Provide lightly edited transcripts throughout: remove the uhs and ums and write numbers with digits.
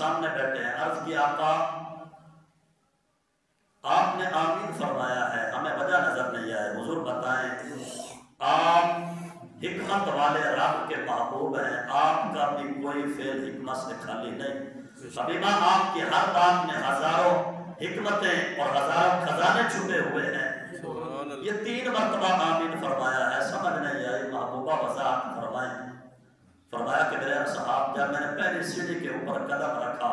سامنے بیٹھے ہیں، عرض کی آقا آپ نے آمین فرمایا ہے، ہمیں وجہ نظر نہیں آئے، حضور بتائیں آپ حکمت والے رب کے محبوب ہیں، آپ کا بھی کوئی فعل حکمت سے خالی نہیں۔ حبیبہ آپ کی ہر بات میں ہزاروں حکمتیں اور ہزاروں خزانے چھپے ہوئے ہیں۔ یہ 3 مرتبہ آمین فرمایا ہے، سمجھ نہیں آئی، محبوبہ وضاحت فرمائیں۔ فرمایا کہ میرے صحاب جب میں نے پہلی سیڑھی کے اوپر قدم رکھا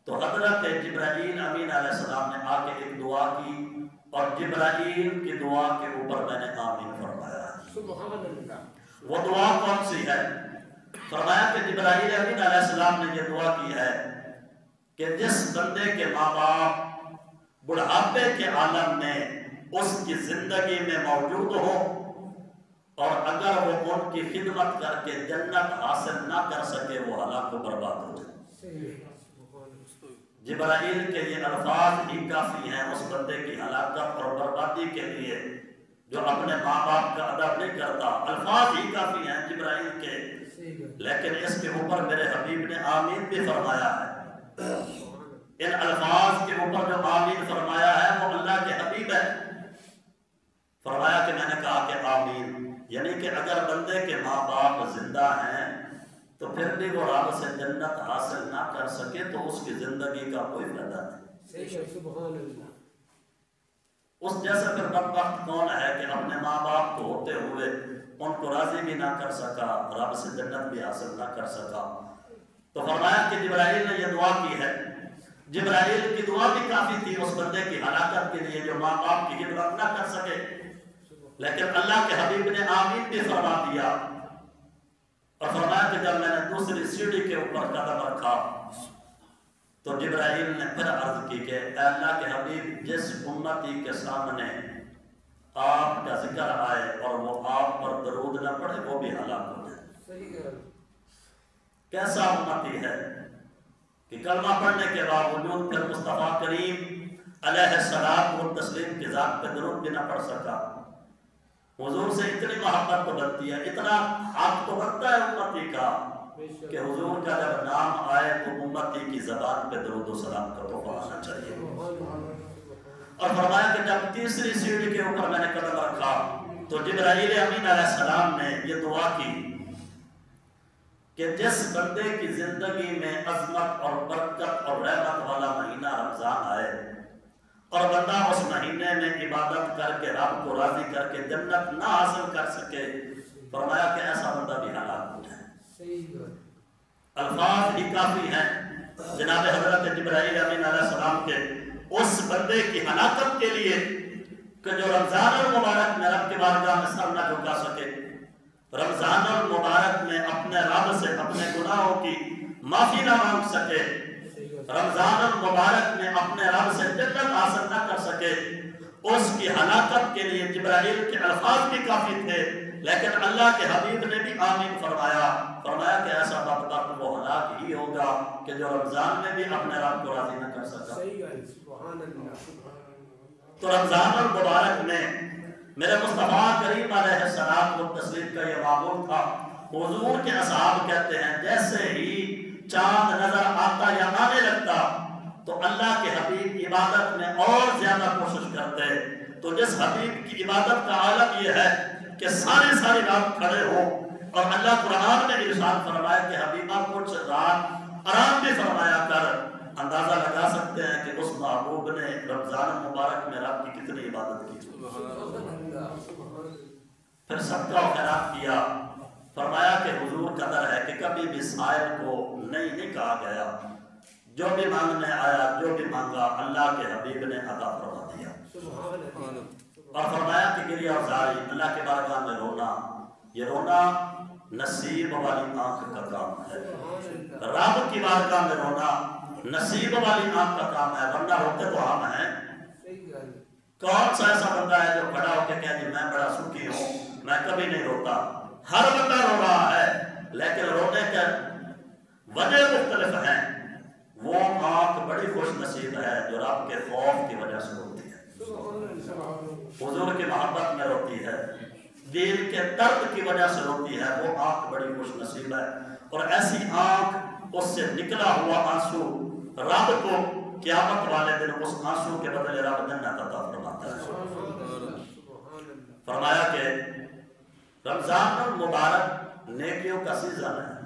تو حضرت جبرائیل امین علیہ السلام نے آ کے ایک دعا کی اور جبرائیل کی دعا کے اوپر میں نے آمین فرمایا۔ سبحان اللہ۔ وہ دعا کون سی ہے؟ فرمایا کہ جبرائیل امین علیہ السلام نے یہ دعا کی ہے کہ جس بندے کے ماں باپ بڑھاپے کے عالم میں اس کی زندگی میں موجود ہو اور اگر وہ ان کی خدمت کر کے جنت حاصل نہ کر سکے وہ ہلاک و برباد ہو جائے۔ جبرائیل کے یہ الفاظ ہی کافی ہیں اس بندے کی ہلاکت اور بربادی کے لیے جو اپنے ماں باپ کا ادب نہیں کرتا، الفاظ ہی کافی ہیں جبرائیل کے، لیکن اس کے اوپر میرے حبیب نے آمین بھی فرمایا ہے۔ ان الفاظ کے اوپر جو آمین فرمایا ہے وہ اللہ کے حبیب ہے۔ فرمایا کہ میں نے کہا کہ آمین، یعنی کہ اگر بندے کے ماں باپ زندہ ہیں تو پھر بھی وہ رب سے جنت حاصل نہ کر سکے تو اس کی زندگی کا کوئی فائدہ نہیں۔ سبحان اللہ۔ اس جیسا پھر بدبخت کون ہے کہ اپنے ماں باپ کو ہوتے ہوئے ان کو راضی بھی نہ کر سکا، رب سے جنت بھی حاصل نہ کر سکا۔ تو فرمایا کہ جبرائیل نے یہ دعا کی ہے، جبرائیل کی دعا بھی کافی تھی اس بندے کی ہلاکت کے لیے جو ماں باپ کی خدمت نہ کر سکے، لیکن اللہ کے حبیب نے آمین بھی فرما دیا اور فرمایا کہ جب میں نے دوسری سیڑھی کے اوپر قدم رکھا تو جبرائیل نے پھر عرض کی کہ اے اللہ کے حبیب جس امتی کے سامنے آپ کا ذکر آئے اور وہ آپ پر درود نہ پڑھے وہ بھی ہلاک ہو جائے۔ کیسا امتی ہے کہ کلمہ پڑھنے کے باوجود پھر مصطفیٰ کریم علیہ السلام و تسلیم کی ذات پہ درود بھی نہ پڑھ سکا۔ حضور سے اتنی محبت تو بنتی ہے، اتنا حق تو بنتا ہے امتی کا کہ حضور کا جب نام آئے تو امتی کی زبان پہ درود و سلام کا تحفہ آنا چاہیے۔ اور فرمایا کہ جب تیسری سیڑھی کے اوپر میں نے قدم رکھا تو جبرائیل امین علیہ السلام نے یہ دعا کی کہ جس بندے کی زندگی میں عظمت اور برکت اور رحمت والا مہینہ رمضان آئے اور بندہ اس مہینے میں عبادت کر کے رب کو راضی کر کے جنت نہ حاصل کر سکے، فرمایا کہ ایسا بندہ بھی ہلاک ہو جائے۔ الفاظ ہی کافی ہیں جناب حضرت جبرائیل امین علیہ السلام کے اس بندے کی ہلاکت کے لیے کہ جو رمضان المبارک میں رب کی بارگاہ میں سر نہ جھکا سکے، رمضان المبارک میں اپنے رب سے اپنے گناہوں کی معافی نہ مانگ سکے، رمضان المبارک میں اپنے رب سے جنت حاصل نہ کر سکے، اس کی ہلاکت کے لیے جبرائیل کے الفاظ بھی کافی تھے، لیکن اللہ کے حبیب نے بھی آمین فرمایا۔ فرمایا کہ ایسا بدبخت وہ ہلاک ہی ہوگا کہ جو رمضان میں بھی اپنے رب کو راضی نہ کر سکا۔ تو رمضان المبارک میں میرے مصطفیٰ کریم علیہ السلام و تسلیم کا یہ معمول تھا۔ حضور کے اصحاب کہتے ہیں جیسے ہی چاند نظر آتا یا آنے لگتا تو اللہ کے حبیب عبادت میں اور زیادہ کوشش کرتے۔ تو جس حبیب کی عبادت کا عالم یہ ہے کہ ساری رات کھڑے ہو، اور اللہ قرآن میں ارشاد فرمایا کہ حبیبہ کچھ رات آرام بھی فرمایا کر۔ اندازہ لگا سکتے ہیں کہ اس محبوب نے رمضان مبارک میں رب کی کتنی عبادت کی، پھر صدقہ و خیرات کیا۔ فرمایا کہ حضور کا در ہے کہ کبھی بھی سائل کو نہیں کہا گیا، جو بھی مانگنے آیا جو بھی مانگا اللہ کے حبیب نے عطا فرما دیا۔ اور فرمایا کہ گریہ اور زاری اللہ کے بارگاہ میں رونا، یہ رونا نصیب والی آنکھ کا کام ہے۔ رب کی بارگاہ میں رونا نصیب والی آنکھ کا کام ہے، ورنہ روتے تو ہم ہیں۔ کون سا ایسا بندہ ہے جو کھڑا ہو کے کہہ جی میں بڑا سکھی ہوں، میں کبھی نہیں روتا؟ ہر بندہ رو رہا ہے، لیکن رونے کے وجہ مختلف ہیں۔ وہ آنکھ بڑی خوش نصیب ہے جو رب کے خوف کی وجہ سے روتی ہے، حضور کی محبت میں روتی ہے، دل کے درد کی وجہ سے روتی ہے، وہ آنکھ بڑی خوش نصیب ہے۔ اور ایسی آنکھ اس سے نکلا ہوا آنسو رب کو قیامت والے دن اس آنسو کے بدلے رب جنت عطا فرماتا ہے۔ فرمایا کہ رمضان المبارک نیکیوں کا سیزن ہے،